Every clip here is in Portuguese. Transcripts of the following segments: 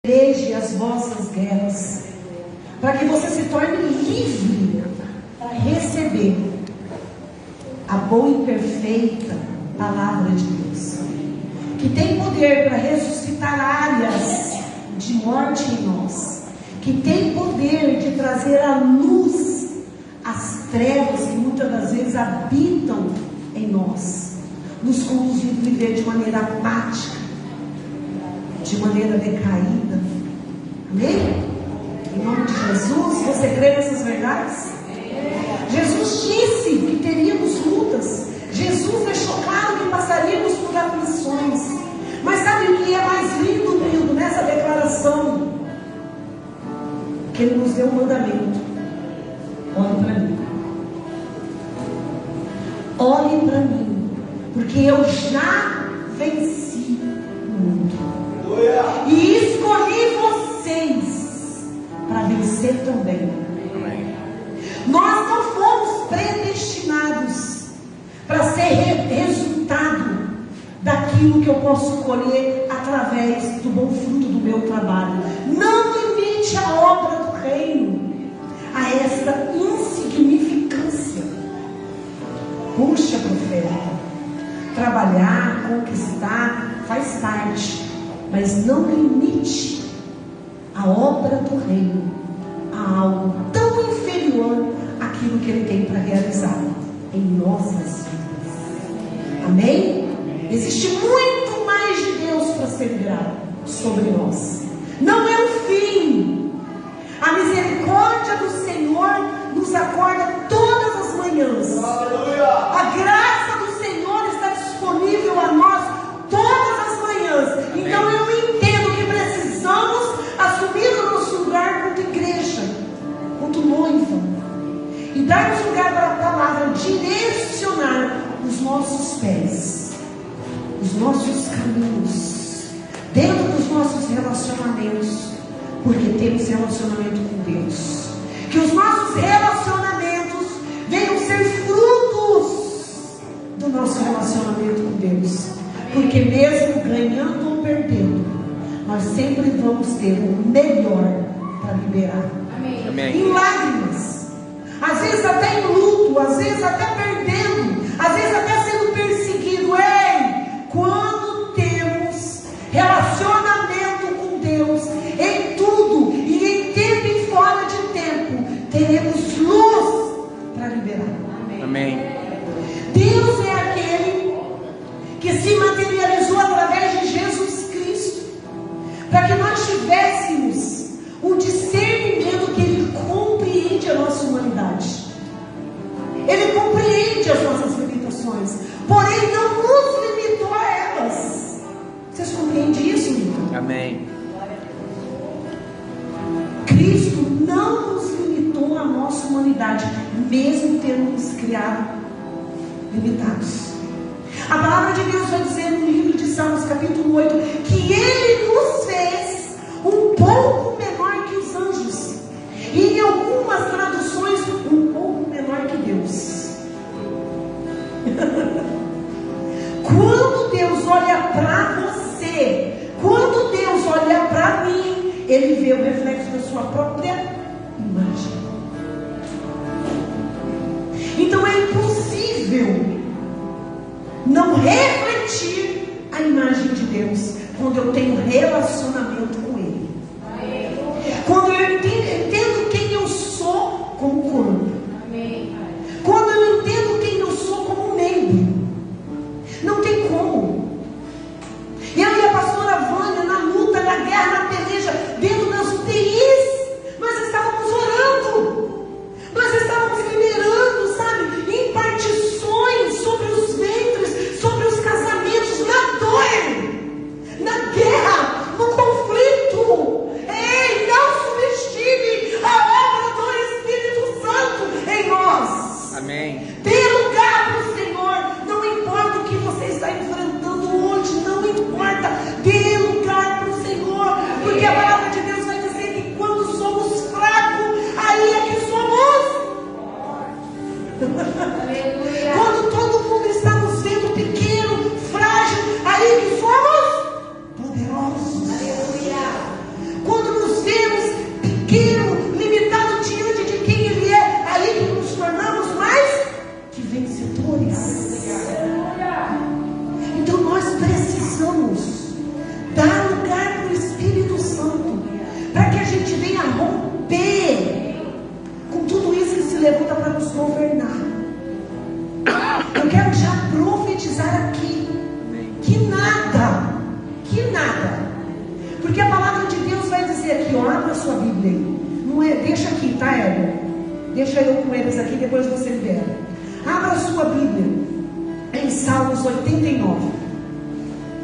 Peleje as vossas guerras, para que você se torne livre para receber a boa e perfeita palavra de Deus, que tem poder para ressuscitar áreas de morte em nós, que tem poder de trazer à luz as trevas que muitas das vezes habitam em nós, nos conduzindo a viver de maneira apática, de maneira decaída. Amém? Em nome de Jesus, você crê nessas verdades? Jesus disse que teríamos lutas. Jesus deixou claro que passaríamos por aflições. Mas sabe o que é mais lindo, Brildo, nessa declaração? Que Ele nos deu um mandamento. Olhe para mim. Olhe para mim, porque eu já venci o mundo. E escolhi vocês para vencer também. Nós não fomos predestinados para ser resultado daquilo que eu posso colher através do bom fruto do meu trabalho. Não limite a obra do reino a esta insignificância. Puxa, profeta, trabalhar, conquistar faz parte, mas não limite a obra do reino a algo tão inferior àquilo que Ele tem para realizar em nossas vidas. Amém? Existe muito mais de Deus para ser liberado sobre nós. Não é o fim. A misericórdia do Senhor nos acorda todas as manhãs. A graça do Senhor está disponível a nós todas as manhãs. Então eu entendo que precisamos assumir o nosso lugar como igreja, como noiva, e darmos lugar para a palavra direcionar os nossos pés, os nossos caminhos, dentro dos nossos relacionamentos, porque temos relacionamento com Deus. Que os nossos relacionamentos venham ser frutos do nosso relacionamento com Deus. Porque mesmo ganhando ou perdendo, nós sempre vamos ter o melhor para liberar. Amém. Em lágrimas, às vezes até em luto, às vezes até perdendo, às vezes até sendo perseguido. Ei, quando temos relacionamento com Deus, em tudo, e em tempo e fora de tempo, teremos luz para liberar. Amém. Deus é aquele que se materializou através de Jesus Cristo, para que nós tivéssemos um discernimento que Ele compreende a nossa humanidade. Ele compreende as nossas limitações, porém não nos limitou a elas. Vocês compreendem isso, Vitor? Amém. Cristo não nos limitou a nossa humanidade, mesmo tendo nos criado limitados. A palavra de Deus vai dizer no livro de Salmos, capítulo 8, que Ele nos fez um pouco menor que os anjos, e em algumas traduções um pouco menor que Deus. Quando Deus olha para você, quando Deus olha para mim, Ele vê o reflexo da sua própria imagem. Então é impossível não refletir a imagem de Deus quando eu tenho relacionamento com Ele. Quando eu entendo quem eu sou como corpo. Quando eu entendo quem eu sou como membro. Não tem como. Eu e a pastora Vânia na luta, na guerra, na peleja, dentro das UTIs, nós dizer aqui, ó, abra a sua Bíblia aí. Não é, deixa aqui, tá, Éder? Deixa eu com eles aqui, depois você libera. Abra a sua Bíblia em Salmos 89,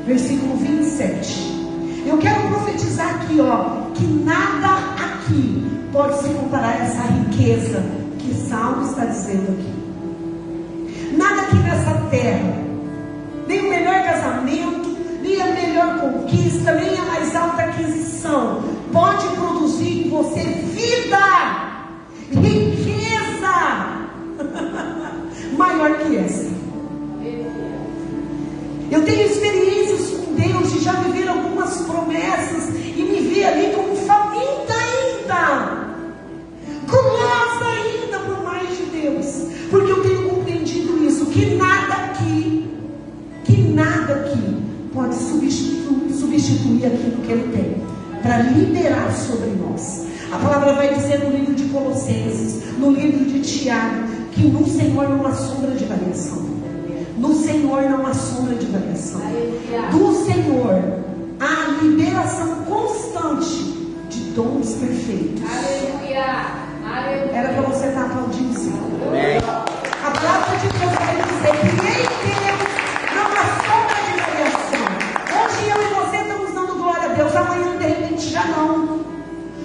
versículo 27. Eu quero profetizar aqui, ó, que nada aqui pode se comparar a essa riqueza que Salmo está dizendo aqui. Nada aqui nessa terra, nem o melhor casamento, nem a melhor conquista, nem a mais alta aquisição pode produzir em você vida, riqueza maior que essa. Eu tenho experiências com Deus de já viver algumas promessas e me ver ali como faminta ainda, gulosa ainda por mais de Deus, porque eu tenho compreendido isso, que nada aqui pode substituir aquilo que Ele tem para liberar sobre nós. A palavra vai dizer no livro de Colossenses, no livro de Tiago, que no Senhor não há sombra de variação. No Senhor não há sombra de variação. Do Senhor há liberação constante de dons perfeitos. Era para você estar aplaudindo, Senhor. A palavra de Deus vai dizer que em Deus não há sombra de variação. Hoje eu e você estamos dando glória a Deus, amanhã de repente já não.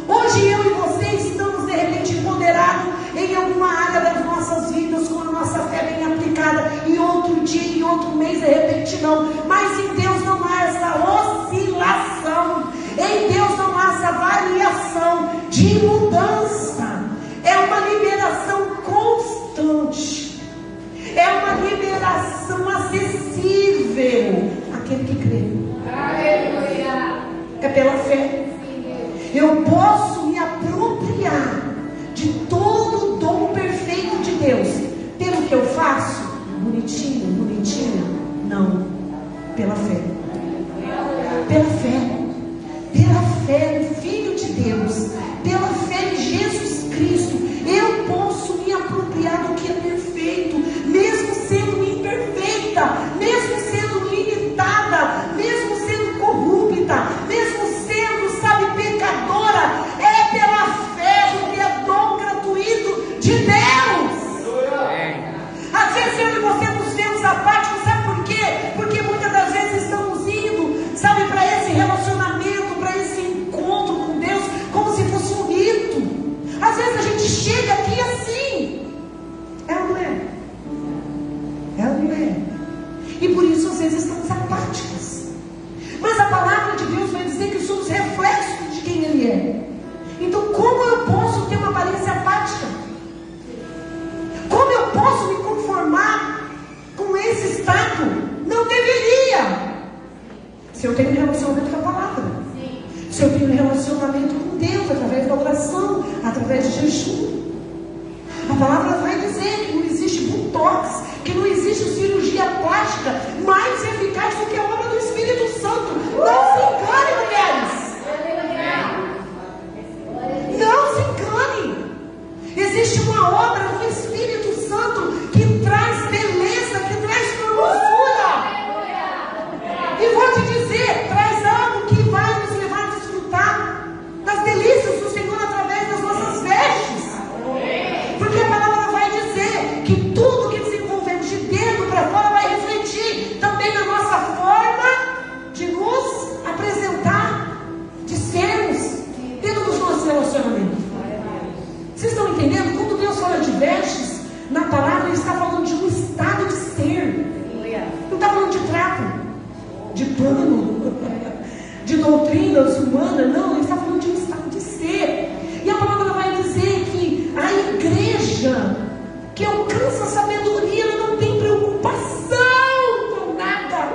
Hoje eu e você estamos de repente empoderados em alguma área das nossas vidas, com a nossa fé bem aplicada, em outro dia, em outro mês, de repente não. Mas em Deus não há essa oscilação, em Deus não há essa variação de mudança. É uma liberação constante, é uma liberação acessível àquele que crê. É pela fé. Eu posso me apropriar de todo o dom perfeito de Deus pelo que eu faço? Bonitinho, bonitinha? Não. Pela fé. Pela fé. Pela fé no Filho de Deus. Pela fé em Jesus Cristo. Eu posso me apropriar do que é perfeito, mesmo sendo imperfeita, mesmo sendo limitada, mesmo sendo corrupta, mesmo sendo, sabe, pecadora. É pela fé, porque é dom gratuito de Deus. Às vezes eu e você nos vemos apáticos, sabe por quê? Porque muitas das vezes estamos indo, sabe, para esse relacionamento, para esse encontro com Deus, como se fosse um rito. Às vezes a gente chega aqui assim. É ou não é? É ou não é? E por isso às vezes estamos apáticos. Mas a palavra de Deus vai dizer que somos reflexos de quem Ele é. Então como eu posso ter uma aparência apática? Como eu posso me conformar com esse estado? Não deveria. Se eu tenho um relacionamento com a palavra. Se eu tenho um relacionamento com Deus, através da oração, através de jejum. A palavra vai dizer que não existe botox, que não existe cirurgia plástica mais eficaz do que a obra do Espírito Santo. Não se engane, mulheres. Não se engane. Existe uma obra do Espírito Santo que traz beleza, que traz formosura. E vou te dizer, traz algo que vai nos levar a desfrutar das delícias do Senhor através das nossas vestes. Porque a palavra vai dizer que tudo que desenvolvemos de dentro para fora vai refletir também na nossa forma de nos apresentar, de sermos dentro dos nossos relacionamentos. Vocês estão entendendo? Quando Deus fala de vestes, na palavra Ele está falando de um estado de ser. Não está falando de trapo, de plano, de doutrinas humanas. Não, Ele está falando de um estado de ser. E a palavra vai dizer que a igreja que alcança a sabedoria, ela não tem preocupação com nada.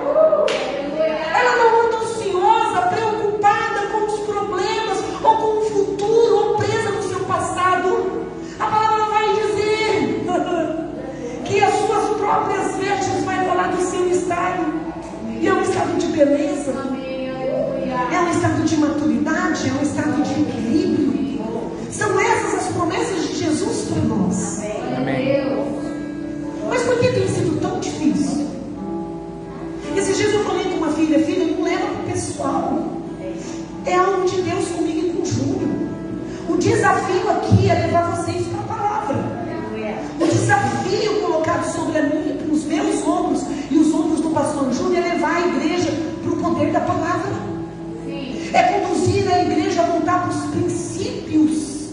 Ela não anda ansiosa, preocupada com os problemas, ou com o futuro, ou presa no seu passado. A palavra vai dizer que as suas próprias vestes vai falar do seu estado. E é um estado de beleza, é um estado de maturidade, é um estado de equilíbrio. São essas as promessas de Jesus para nós. Amém. Mas por que tem sido tão difícil? Esses dias eu falei com uma filha, não leva para o pessoal. É algo de Deus comigo e com Júnior. O desafio aqui é levar vocês para a palavra. O desafio colocado sobre os meus ombros e os ombros do pastor Júnior é levar a igreja para o poder da palavra. Sim. É conduzir a igreja a voltar para os princípios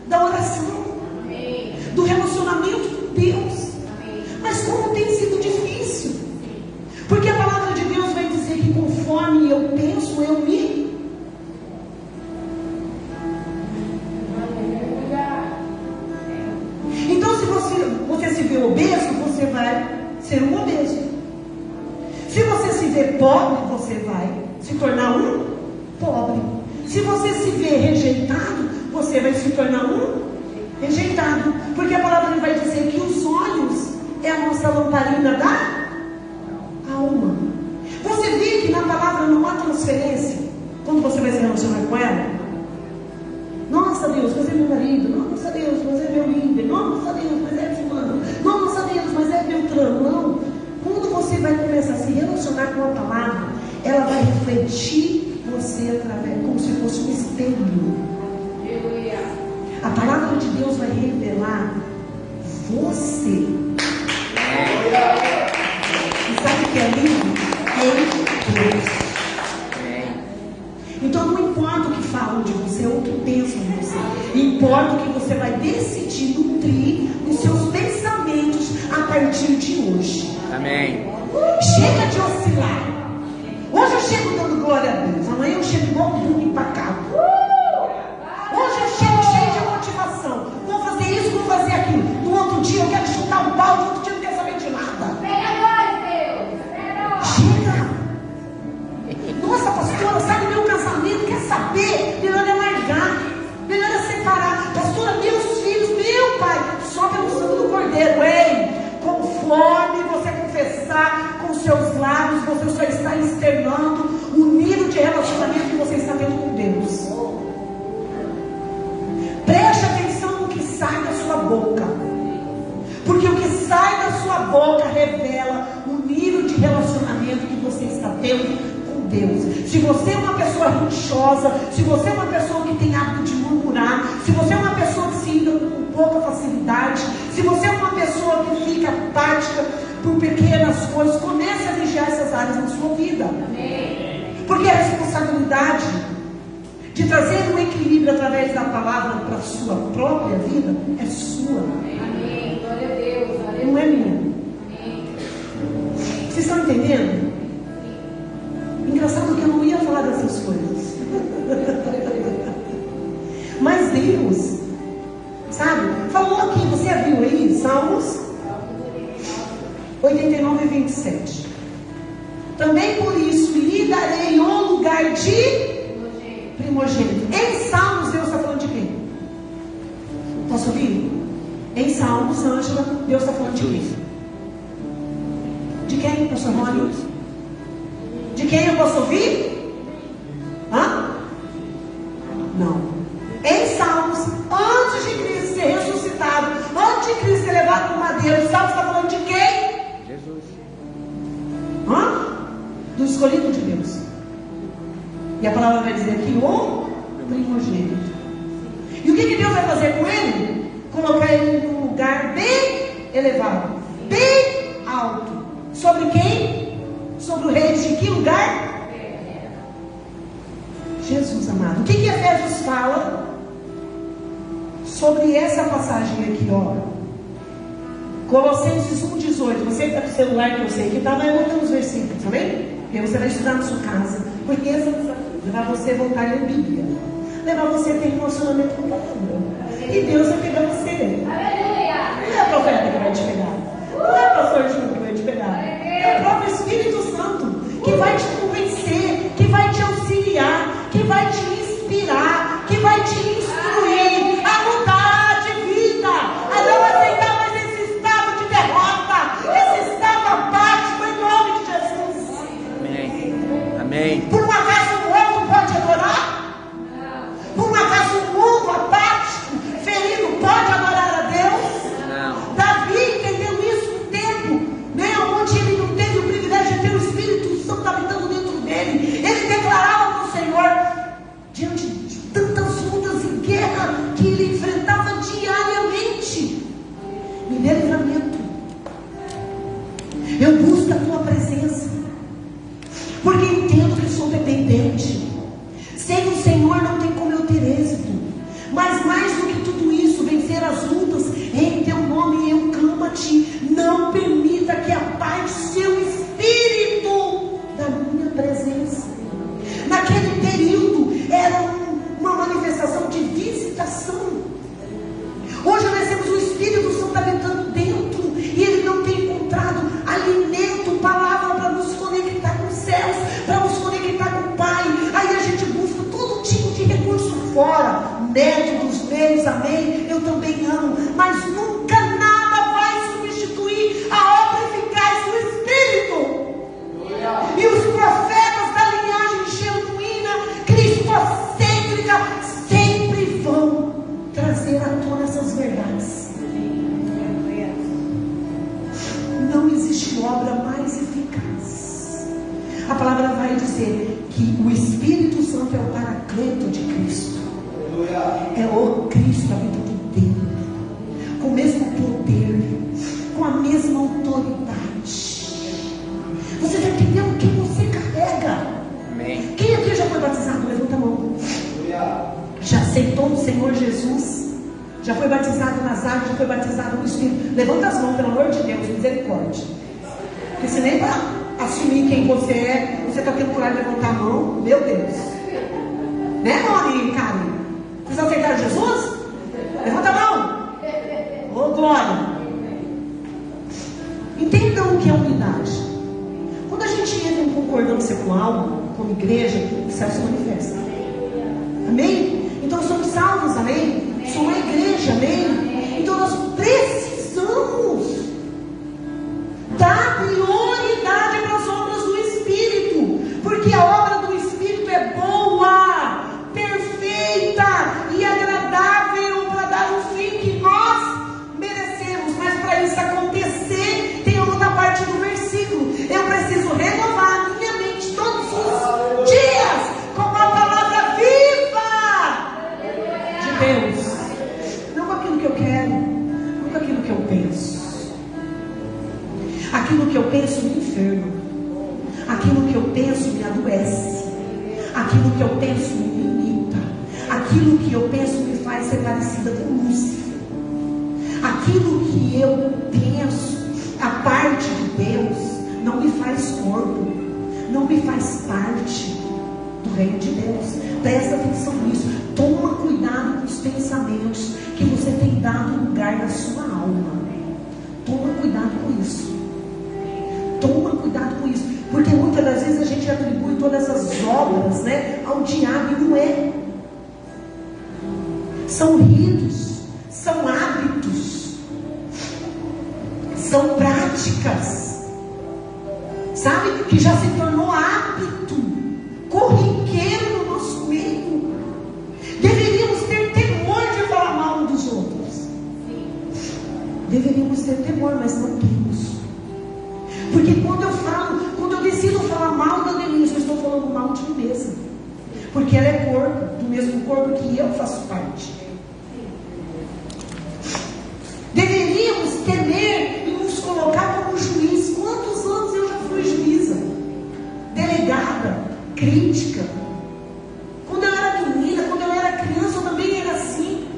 da oração. Amém. Do relacionamento com Deus. Amém. Mas como tem sido difícil. Porque a palavra de Deus vai dizer que conforme eu penso, eu me... Então, se você se vê obeso, você vai ser um obeso. Se você se vê pobre, você vai se tornar um pobre. Se você se vê rejeitado, você vai se tornar um rejeitado. Porque a palavra vai dizer que os olhos é a nossa lamparina da alma. Você vê que na palavra não há transferência quando você vai se relacionar com ela. Nossa Deus, mas é meu marido. Nossa Deus, mas é meu líder. Nossa Deus, mas é fulano. Nossa Deus, mas é Beltrano. Não. Quando você vai começar a se relacionar com a palavra, ela vai refletir você através, como se fosse um espelho. A palavra de Deus vai revelar você. E sabe o que é lindo? Em Deus. Então não importa o que falam de você ou o que pensam de você, importa o que você vai decidir nutrir os seus pensamentos a partir de hoje. Amém. Chega de oscilar. Hoje eu chego dando glória a Deus, amanhã eu chego igual um empacado. Hoje eu chego cheio de motivação. Vou fazer isso, vou fazer aquilo. No outro dia eu quero chutar um pau, no outro dia eu não quero saber de nada. Chega. Nossa, pastora, sabe meu casamento? Quer saber? Melhor é largar, melhor é separar. Pastora, meus filhos, meu pai, só pelo sangue do Cordeiro. Ei, conforme você confessar com seus lábios, você só está externando o nível de relacionamento que você está tendo com Deus. Preste atenção no que sai da sua boca, porque o que sai da sua boca revela o nível de relacionamento que você está tendo com Deus. Se você é uma pessoa rinchosa, se você é uma pessoa que tem hábito de murmurar, se você é uma pessoa que se irrita com pouca facilidade, se você é uma pessoa que fica apática por pequenas coisas, comece a vigiar essas áreas na sua vida. Porque a responsabilidade de trazer um equilíbrio através da palavra para a sua própria vida é sua. Amém. Glória a Deus. Não é minha. Vocês estão entendendo? Engraçado que eu não ia falar dessas coisas. Mas Deus, sabe, falou aqui, você viu aí, Salmos 89 e 27. Também por isso lhe darei o lugar de primogênito. Em Salmos, Deus está falando de quem? Posso ouvir? Em Salmos, Ângela, Deus está falando de quem? De quem, pastor Rony? De quem eu posso ouvir? Hã? Não. Em Salmos, antes de Cristo ser ressuscitado, antes de Cristo ser levado para o madeiro, Salmos está falando de quem? Jesus. Hã? Do escolhido de Deus. E a palavra vai dizer aqui, o primogênito. E o que Deus vai fazer com ele? Colocar ele num lugar bem elevado, bem alto. Sobre quem? Sobre o rei de que lugar? Jesus amado. O que Efésios fala sobre essa passagem aqui, ó? Colossenses 1,18. Você está com o celular que eu sei que tá, vai botando os versículos, amém? E aí você vai estudar na sua casa. Porque essa levar você a voltar a ler Bíblia, levar você a ter relacionamento com o palavra. E Deus vai pegar você. Não é a profeta que vai te pegar, não é o pastor Júnior que vai te pegar, é o próprio Espírito Santo que vai te convencer, que vai te auxiliar, que vai te inspirar, que vai te instruir a mudar de vida, a não aceitar mais esse estado de derrota, esse estado apático, em nome de Jesus. Amém. Amém. Por um acaso o mundo pode adorar? Não. Por um acaso o mundo apático, ferido, pode adorar a Deus? Não. Davi entendeu isso um tempo, né, onde ele não teve o privilégio de ter o Espírito Santo habitando dentro dele. Ele declarava para o Senhor, diante de tantas médio dos meios, amém? Eu também amo, mas nunca nada vai substituir a obra eficaz do Espírito. E os profetas da linhagem genuína, cristocêntrica, sempre vão trazer à tona essas verdades. Não existe obra mais eficaz. A palavra vai dizer que o Espírito Santo é o Paracleto de Cristo. É o Cristo habitando dentro, com o mesmo poder, com a mesma autoridade. Você está entendendo o que você carrega? Amém. Quem aqui já foi batizado? Levanta a mão. Já aceitou o Senhor Jesus? Já foi batizado nas águas? Já foi batizado no Espírito? Levanta as mãos, pelo amor de Deus, misericórdia. Porque se nem para assumir quem você é, você está tendo coragem de levantar a mão. Meu Deus. Né, Rony e Karen? Vocês aceitaram Jesus? Levanta a mão. Ô, glória. Entendam o que é unidade. Quando a gente entra em concordância com algo, como igreja, o céu se manifesta. Amém? Então somos salvos, amém? Somos uma igreja, amém? Então nós precisamos dar prioridade para as obras do Espírito, porque a obra do Espírito é boa, perfeita e agradável para dar o fim que nós merecemos. Mas para isso acontecer, tem outra parte do versículo: eu preciso renovar a minha mente todos os dias com a palavra viva de Deus, não com aquilo que eu quero, não com aquilo que eu penso. Aquilo que eu penso me enferma, aquilo que eu penso me adoece, aquilo que eu penso me limita, aquilo que eu penso me faz ser parecida com Lúcifer. Aquilo que eu penso, a parte de Deus, não me faz corpo, não me faz parte do reino de Deus. Presta atenção nisso. Toma cuidado com os pensamentos que você tem dado lugar na sua alma. Toma cuidado com isso. Toma cuidado com isso, porque muitas das vezes a gente atribui todas essas obras, né, ao diabo, e não é. São ritos, são hábitos, são práticas, sabe, que já se tornou hábito corriqueiro no nosso meio. Deveríamos ter temor de falar mal dos outros. Deveríamos ter temor, mas não temos. Porque quando eu decido falar mal da Denise, eu estou falando mal de mim mesma. Porque ela é corpo, do mesmo corpo que eu faço parte. Deveríamos temer e nos colocar como juiz. Quantos anos eu já fui juíza? Delegada, crítica. Quando eu era menina, quando eu era criança, eu também era assim.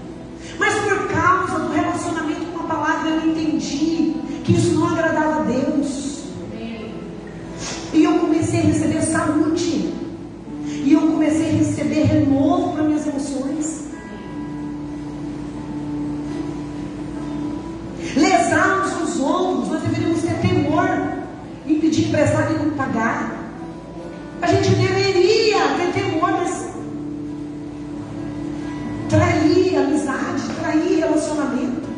Mas por causa do relacionamento com a palavra, eu entendi que isso não agradava a Deus. E eu comecei a receber saúde. E eu comecei a receber renovo para minhas emoções. Lesar uns aos outros, nós deveríamos ter temor em pedir emprestado e não pagar. A gente deveria ter temor, mas trair amizade, trair relacionamento.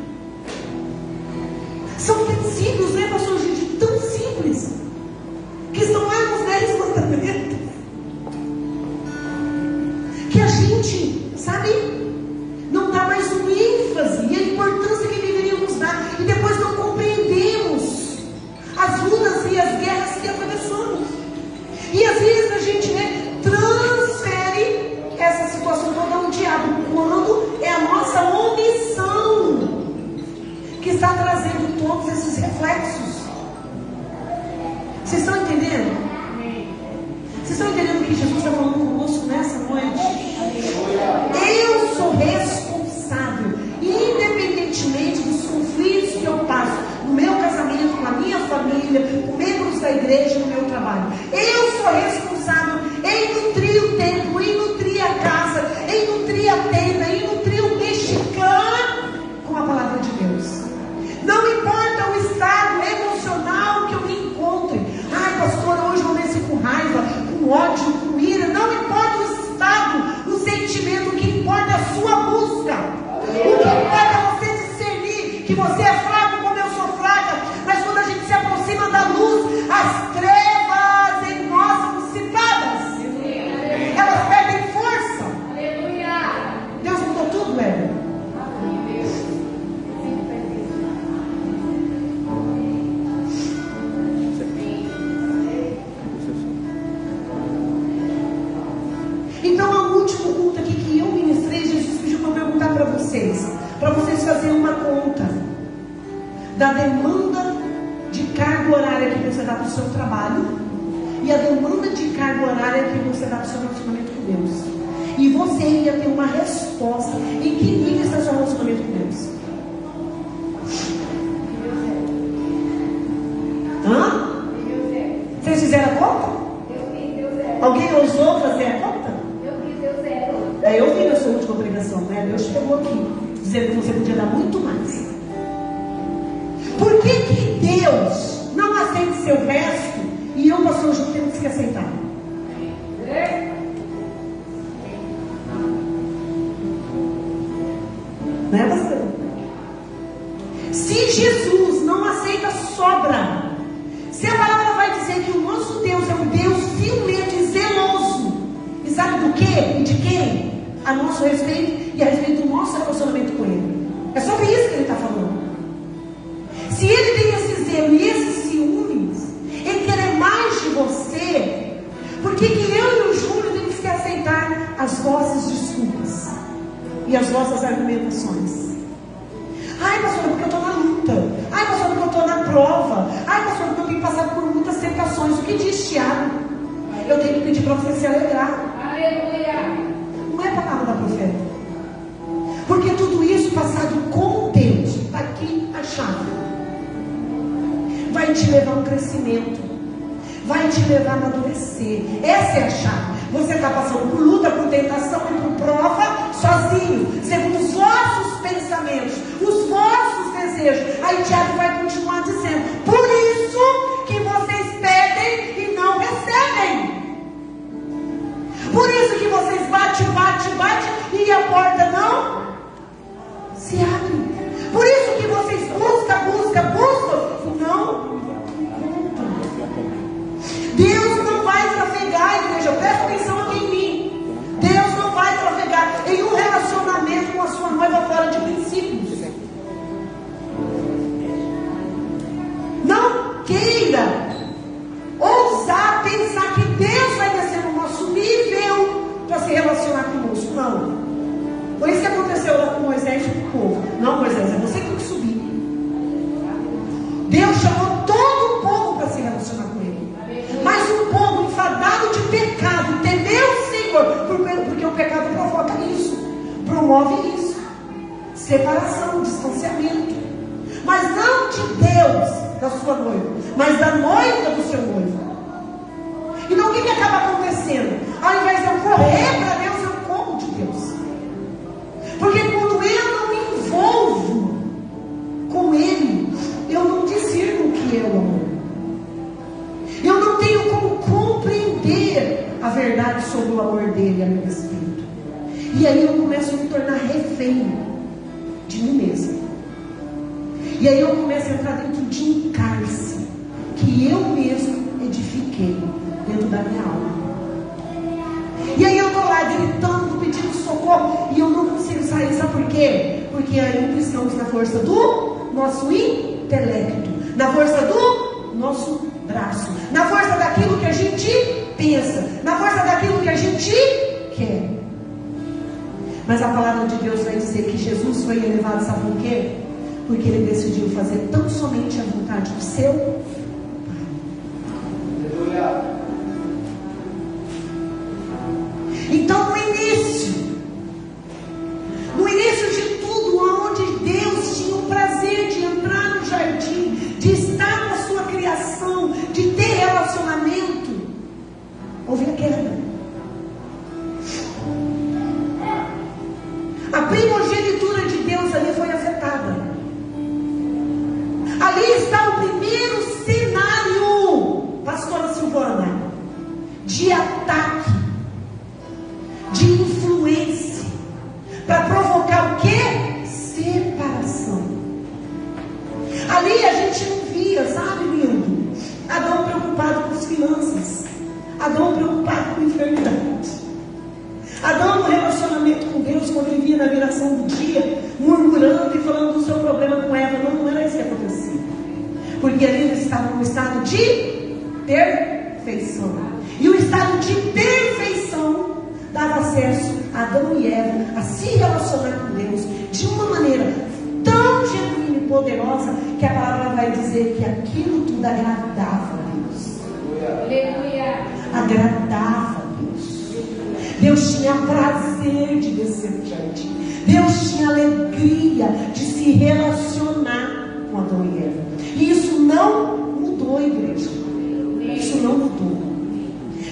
São princípios, né, pastor Gide, tão simples, que estão lá nos 10 mandamentos, que a gente, sabe, não dá mais uma ênfase e a importância que deveríamos dar, e depois não compreendemos as lutas e as guerras que atravessamos. E às vezes a gente, né, transfere essa situação toda ao diabo, quando é a nossa omissão que está trazendo todos esses reflexos. Vocês estão entendendo? Vocês estão entendendo o que Jesus está falando conosco nessa noite? Eu sou responsável, independentemente dos conflitos que eu passo no meu casamento, com a minha família, com membros da igreja, no meu trabalho. Eu sou responsável em nutrir o templo, em nutrir a casa, em nutrir a tenda, em nutrir o mexicano com a palavra de Deus. Não importa o estado emocional que eu me encontre. Ai, pastor, hoje eu amanheci com raiva, com ódio, com ira. Não importa o estado, o sentimento, o que importa é a sua que você é fraco como eu sou fraca, mas quando a gente se aproxima da luz, as trevas em nós são dissipadas. Elas perdem força. Deus mudou tudo, Éder. Então, no último culto aqui que eu ministrei, Jesus pediu para perguntar para vocês fazerem uma conta da demanda de carga horária que você dá para o seu trabalho e a demanda de carga horária que você dá para o seu relacionamento com Deus. E você ia ter uma resposta em que nível está o seu relacionamento com Deus. Hã? Vocês fizeram a conta? Alguém ousou fazer a conta? Eu vi na sua última pregação, né? Deus chegou aqui, dizendo que você podia dar muito mais. Por que Deus não aceita seu resto e eu, pastor Ju, temos que aceitar? Né, pastor? Se Jesus não aceita sobra, se a palavra vai dizer que o nosso Deus é um Deus ciumento e zeloso, e sabe do que? E de quem? A nosso respeito e a respeito do nosso relacionamento com Ele. É sobre isso que Ele está falando. Se Ele tem esse zelo e esses ciúmes, Ele quer mais de você, por que eu e o Júlio temos que aceitar as vossas desculpas e as vossas argumentações? Ai, pastor, porque eu estou na luta. Ai, pastor, porque eu estou na prova. Ai, pastor, porque eu tenho passado por muitas tentações. O que diz Tiago? Eu tenho que pedir para você se alegrar. Aleluia. Não é a palavra da profeta. Porque tudo isso passado com Deus, está aqui a chave, vai te levar a um crescimento, vai te levar a amadurecer. Essa é a chave. Você está passando por luta, por tentação e por prova sozinho, segundo os vossos pensamentos, os vossos desejos. Aí Tiago vai continuar dizendo: por isso que vocês pedem e não recebem. Por isso que vocês batem e a porta não se abre. Por isso que vocês buscam e não encontram. Deus não vai trafegar, igreja. Presta atenção aqui em mim. Deus não vai trafegar em um relacionamento com a sua noiva fora de princípios. Não queira ousar pensar que Deus vai descer no nosso nível para se relacionar conosco. Não. Foi isso que aconteceu lá com Moisés e com o povo. Não, Moisés, é você que tem que subir. Deus chamou todo o povo para se relacionar com Ele. Mas um povo enfadado de pecado temeu o Senhor, porque o pecado provoca isso, promove isso, separação, distanciamento. Mas não de Deus, da sua noiva, mas da noiva do seu noivo. Então o que acaba acontecendo? Ao invés de eu correr para Deus, eu corro de Deus. Porque quando eu não me envolvo com Ele, eu não discerno o que é o amor. Eu não tenho como compreender a verdade sobre o amor dele a meu respeito. E aí eu começo a me tornar refém de mim mesmo. E aí eu começo a entrar dentro de um cárcere que eu mesmo edifiquei dentro da minha alma. E aí eu estou lá gritando, pedindo socorro, e eu não consigo sair. Sabe por quê? Porque ainda estamos na força do nosso intelecto, na força do nosso braço, na força daquilo que a gente pensa, na força daquilo que a gente quer. Mas a palavra de Deus vai dizer que Jesus foi elevado, sabe por quê? Porque Ele decidiu fazer tão somente a vontade do seu Pai. Então no início de tudo, onde Deus tinha o prazer de entrar no jardim, de estar na sua criação, de ter relacionamento, houve a queda. A primogenitura de Deus ali foi afetada. Ali está o primeiro cenário, pastora Silvana, de ataque, de influência, para provocar o quê? Separação. de perfeição. E o estado de perfeição dava acesso a Adão e Eva a se relacionar com Deus de uma maneira tão genuína e poderosa que a palavra vai dizer que aquilo tudo agradava a Deus. Aleluia. Agradava a Deus. Deus tinha prazer de descer diante. Deus tinha alegria de se relacionar com Adão e Eva. E isso não mudou, igreja. Isso não mudou.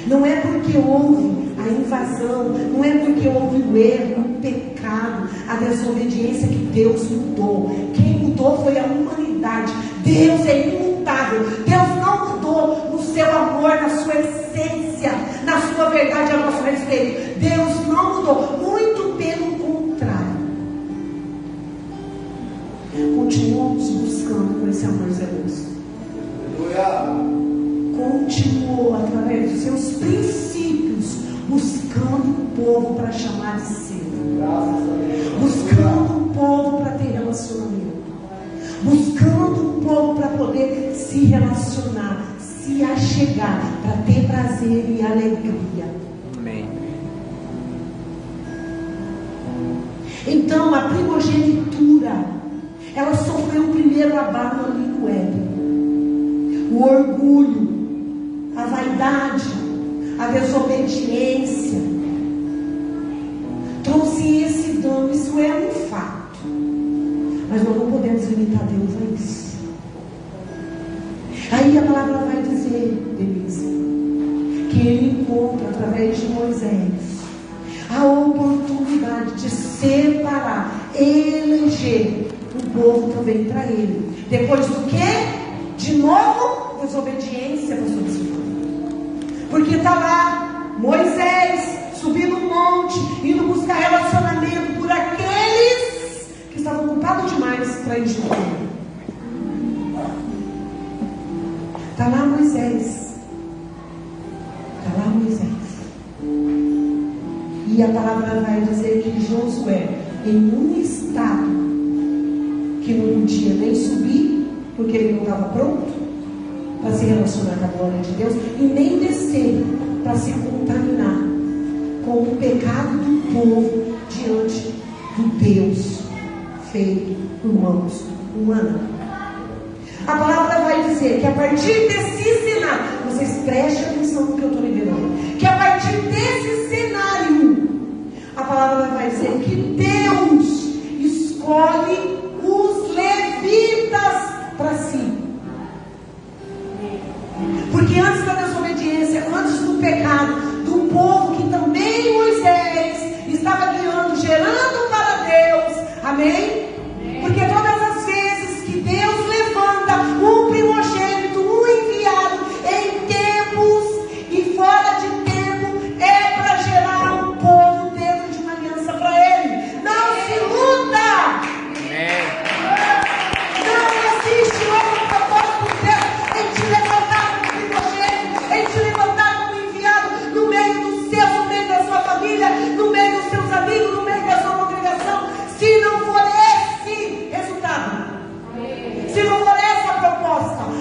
Não é porque houve a invasão, não é porque houve o erro, o pecado, a desobediência que Deus mudou. Quem mudou foi a humanidade. Deus é imutável. Deus não mudou no seu amor, na sua essência, na sua verdade a nosso respeito. Deus não mudou, muito pelo contrário. Continuamos buscando com esse amor zeloso. Continuou através dos seus princípios buscando um povo para chamar de seu, buscando um povo para ter relacionamento, buscando um povo para poder se relacionar, se achegar, para ter prazer e alegria. Amém. Então a primogenitura, ela sofreu o primeiro abalo ali no Éden. O orgulho, a vaidade, a desobediência trouxe esse dano. Isso é um fato, mas nós não podemos limitar Deus a isso. Aí a palavra vai dizer, Denise, que ele encontra através de Moisés a oportunidade de separar, eleger o povo também para ele. Depois do que? De novo, desobediência, pastor Silvio. Porque está lá Moisés subindo um monte, indo buscar relacionamento por aqueles que estavam ocupados demais para ir junto. Está lá Moisés. Está lá Moisés. E a palavra vai dizer que Josué, em um estado que não podia nem subir, porque ele não estava pronto para se relacionar com a glória de Deus, e nem descer para se contaminar com o pecado do povo diante do Deus feito por mãos humanas. A palavra vai dizer que a partir desse cenário, vocês prestem atenção no que eu estou liberando, que a partir desse cenário, a palavra vai dizer que Deus escolhe os levitas para si. Porque antes da desobediência, antes do pecado, do povo que também Moisés estava guiando, gerando para Deus, amém? Porque todas as vezes que Deus levanta um primogênito, um enviado, em tempos e fora de tempo, é para gerar um povo dentro de uma aliança para Ele. Não se muda! Amém. Não existe outro propósito de Deus em te levantar como primogênito, em te levantar como enviado no meio dos seus, no meio da sua família, no meio dos seus amigos, no meio da sua congregação, se não for esse resultado, se não for essa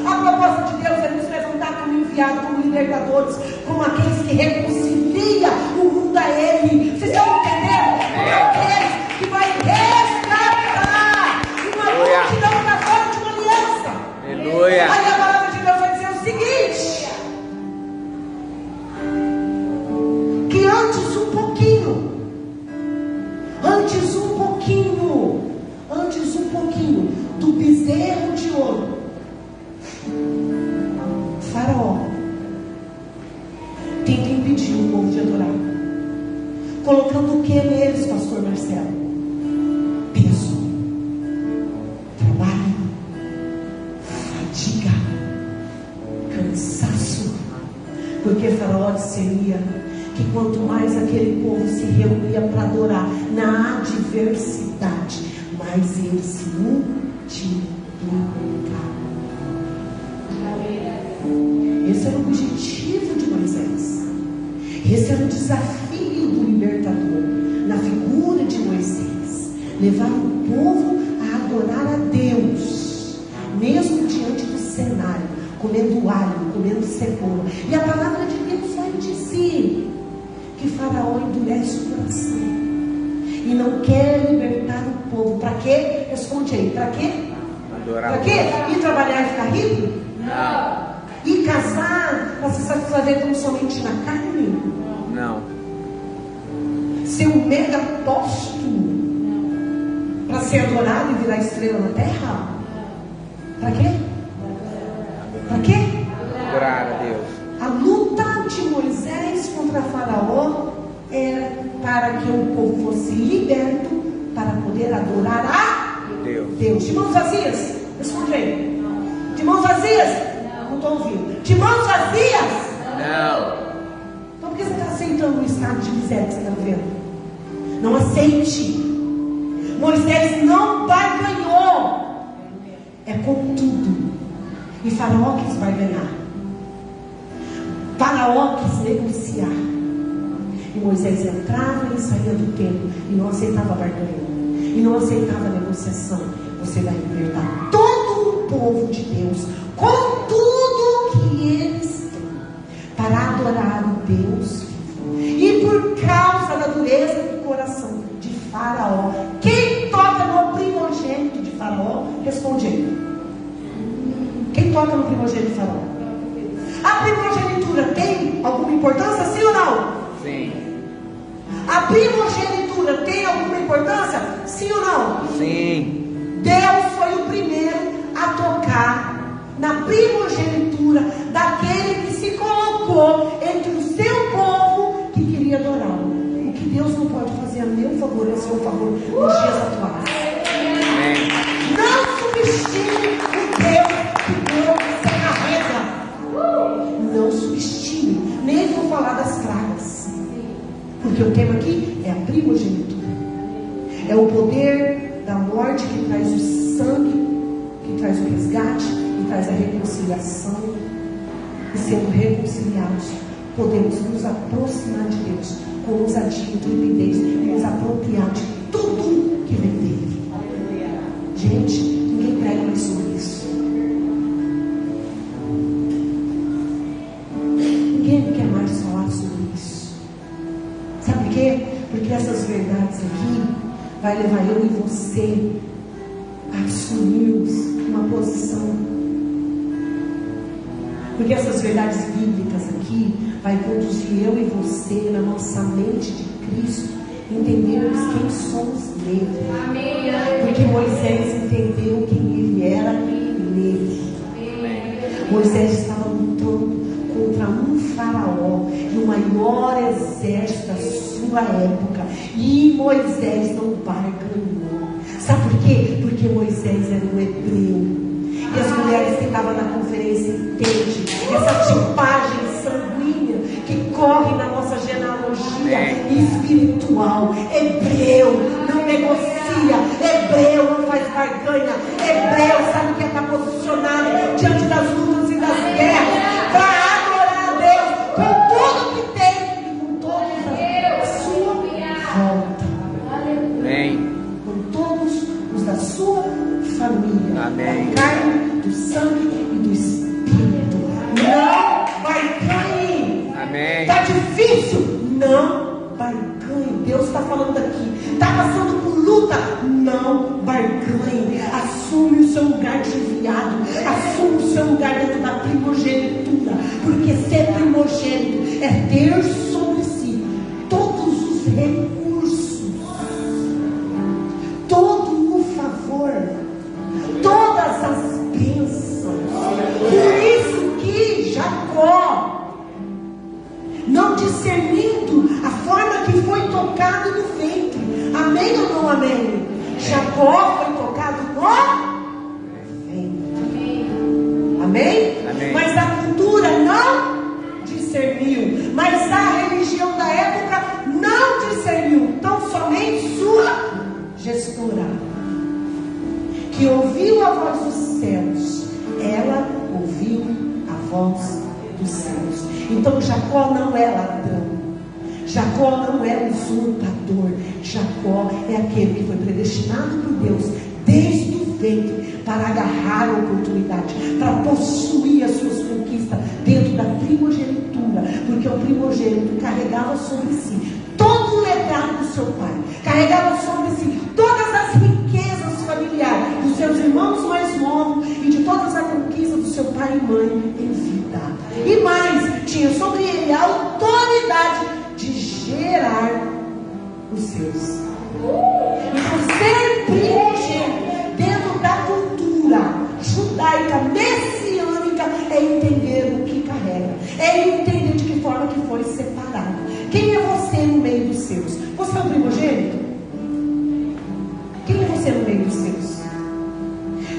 a proposta de Deus é nos levantar como enviado, como libertadores, como aqueles que reconciliam o mundo a Ele. Vocês estão entendendo? Como aqueles que vai resgatar uma multidão da forma de uma aliança. Aleluia. Aí a palavra de Deus vai dizer o seguinte: que antes um pouquinho do bezerro de ouro, Faraó tenta impedir o povo de adorar, colocando o que neles, pastor Marcelo? Peso, trabalho, fadiga, cansaço, porque Faraó discernia que quanto mais aquele povo se reunia para adorar na adversidade, mais ele se multiplicava. Esse era o objetivo de Moisés. Esse era o desafio do libertador na figura de Moisés: levar o povo a adorar a Deus, mesmo diante do cenário, comendo alho, comendo cebola. E a palavra de Deus vai dizer que Faraó endurece o coração e não quer libertar o povo. Para quê? Responde aí. Para quê? Para quê? Ir trabalhar e ficar rico? Não. Ir casar para se satisfazer tão somente na carne? Não. Ser um mega apóstolo para ser adorado e virar estrela na terra? Para quê? Para quê? Adorar a Deus. A luta de Moisés contra Faraó era para que o povo fosse liberto para poder adorar a Deus. De mãos vazias? Responde aí. De mãos vazias? Não estou ouvindo. De mãos vazias? Não. Então por que você está aceitando o estado de miséria que você está vivendo? Não aceite. Moisés não barganhou. É com tudo. E Faraó quis barganhar. Faraó quis negociar. E Moisés entrava e saía do templo e não aceitava barganha. E não aceitava negociação. Você vai libertar todo o povo de Deus com tudo que eles têm para adorar o Deus vivo. E por causa da dureza do coração de Faraó, quem toca no primogênito de Faraó? Responde aí. Quem toca no primogênito de Faraó? A primogenitura tem alguma importância, sim ou não? Sim. A primogenitura tem alguma importância, sim ou não? Sim. Deus foi o primeiro a tocar na primogenitura daquele que se colocou entre o seu povo que queria adorá-lo. O que Deus não pode fazer a meu favor, é a seu favor nos dias atuais. Amém. Não subestime o Deus que você carrega. Não subestime. Nem vou falar das pragas, porque o tema aqui é a primogenitura. É o poder da morte que traz o sangue, que traz o resgate, que traz a reconciliação. E sendo reconciliados, podemos nos aproximar de Deus com ousadia, intrepidez e nos apropriar de tudo que vem dele. Gente, ninguém prega mais sobre isso. Ninguém quer mais falar sobre isso. Sabe por quê? Porque essas verdades aqui vai levar eu e você a assumirmos uma posição. Porque essas verdades bíblicas aqui vai conduzir eu e você na nossa mente de Cristo, entendermos quem somos nele. Porque Moisés entendeu quem ele era nele. Moisés estava lutando contra um faraó e o maior exército da sua época, e Moisés não barganhou. Sabe por quê? Porque Moisés era um hebreu. E as mulheres que estavam na conferência entendem essa tipagem sanguínea que corre na nossa genealogia espiritual. Hebreu não negocia, hebreu não faz barganha, hebreu sabe o que está posicionado diante das lutas e das guerras para adorar a Deus com tudo que tem e com todos a sua volta. Amém. Com todos os da sua família. Amém. Da carne, do sangue e do espírito. Não barganhe. Amém. Está difícil? Não barganhe. Deus está falando aqui. Está passando por luta? Não barganhe. Assume o seu lugar de enviado. Assume o seu lugar dentro da primogenitura. Porque ser primogênito é ter sobre si todos os recursos, todo o favor, todas as bênçãos. Por isso que Jacó, não discernindo a forma que foi tocado no ventre, amém ou não amém? Jacó foi tocado no ventre, amém? Amém. Mas a cultura não discerniu, mas a religião da época não discerniu, tão somente sua gestora, que ouviu a voz dos céus, ela ouviu a voz dos céus. Então Jacó não é ladrão, Jacó não é usurpador, Jacó é aquele que foi predestinado por Deus desde o ventre para agarrar a oportunidade, para possuir as suas conquistas dentro da primogenitura, porque o primogênito carregava sobre si todo o legado do seu pai, carregava sobre si todas as riquezas familiares dos seus irmãos mais novos e de todas as conquistas do seu pai e mãe em vida. E mais, tinha sobre ele a autoridade de gerar os seus. Então, ser primogênito dentro da cultura judaica messiânica é entender o que carrega, é entender de que forma que foi separado. Quem é você no meio dos seus? Você é o primogênito? Quem é você no meio dos seus?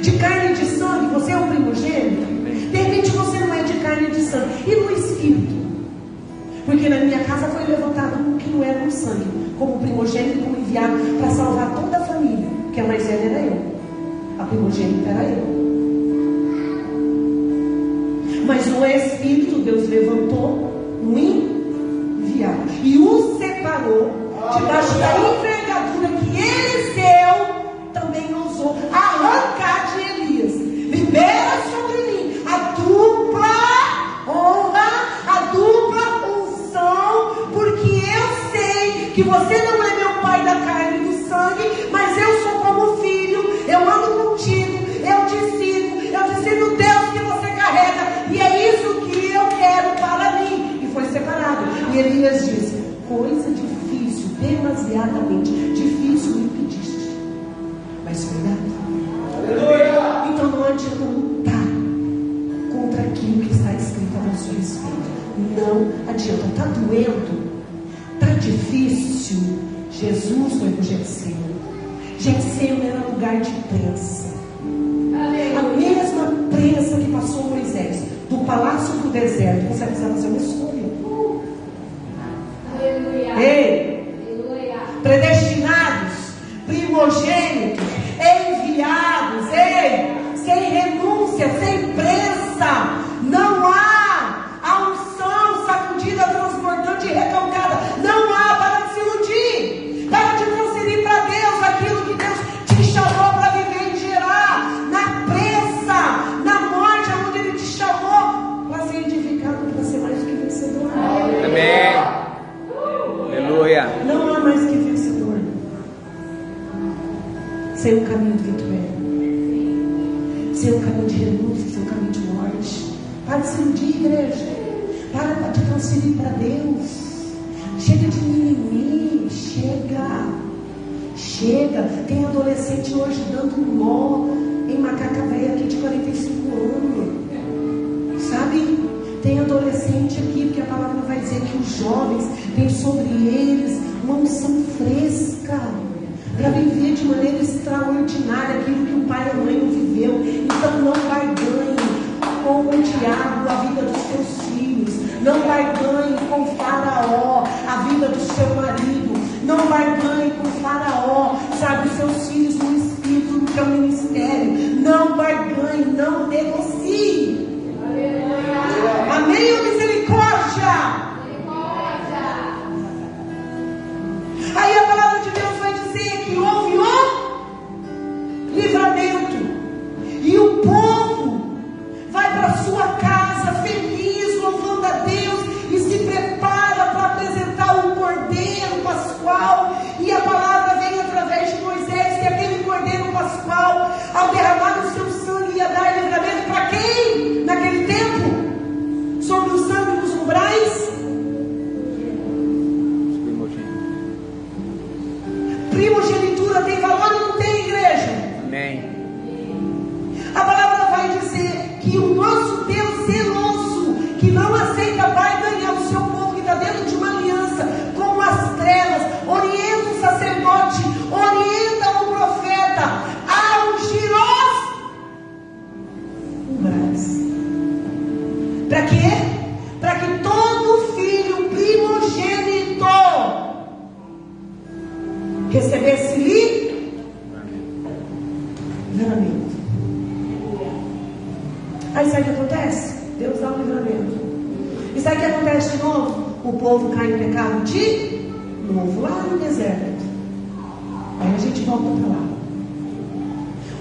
De carne e de sangue, você é o primogênito? De repente você não é de carne e de sangue. E no espírito? Porque na minha casa foi levantado um que não era no sangue, como primogênito, como enviado para salvar toda a família. Porque a mais velha era eu, a primogênita era eu. Mas no espírito Deus levantou um enviado e o separou debaixo da envergadura que Eliseu também ousou arrancar de Elias. Libera sobre mim a dupla honra, a dupla unção, porque eu sei que você não é meu pai da carne e do sangue, mas eu sou como filho, eu ando contigo, eu te sigo o Deus que você carrega, e é isso que eu quero para mim. E foi separado. E Elias disse: coisa difícil, demasiadamente difícil me pediste, mas foi dado. Então não adianta lutar contra aquilo que está escrito a nosso respeito. Não adianta. Está doendo, está difícil. Jesus foi para o Getsêmani. Getsêmani era lugar de prensa. A mesma prensa que passou Moisés do palácio para o deserto. Você precisa fazer uma escolha. Ei, predestinados, primogênitos, enviados, sem renúncia, sem prensa, não há a unção sacudida, transbordante e recalcada, não há para se iludir, para te transferir para Deus aquilo que Deus te chamou para viver e gerar, na prensa, na morte, onde Ele te chamou para ser edificado, para ser mais do que vencedor. Amém. Aleluia. Não há mais que vencedor sem um caminho de vitória, sem um caminho de renúncia, sem um caminho de morte. Para de se iludir, igreja. Para de transferir para Deus. Chega de mimimi. Chega. Tem adolescente hoje dando um nó em macaca velha aqui de 45 anos. Sabe? Tem adolescente aqui, porque a palavra vai dizer que os jovens têm sobre eles uma unção fresca para viver de maneira extraordinária aquilo que o pai e a mãe não viveu. Então não vai ganhe com o diabo a vida dos seus filhos, não vai ganhe com Faraó a vida do seu marido, não vai ganhe com Faraó, sabe, os seus filhos no espírito, no teu ministério, não vai ganhe, não negocie. Amém ou misericórdia? Aí a palavra de Deus vai dizer que houve um livramento, e o povo vai para a sua casa feliz, louvando a Deus, e se prepara para apresentar o Cordeiro Pascual. E a palavra vem através de Moisés que aquele Cordeiro Pascual, ao derramar o seu sangue, ia dar livramento para quem? Naquele tempo? Sobre o sangue dos umbrais? Primogenitura tem valor ou não tem, igreja? Amém. A palavra vai dizer que o nosso Deus zeloso, que não aceita barganhar o seu povo, que está dentro de uma aliança com as trevas, orienta o sacerdote, orienta o profeta a ungir os umbrais. Para quê? Para que todo filho primogênito recebesse livramento. Aí sabe o que acontece? Deus dá um livramento. E sabe o que acontece de novo? O povo cai em pecado de novo, lá no deserto. Aí a gente volta para lá.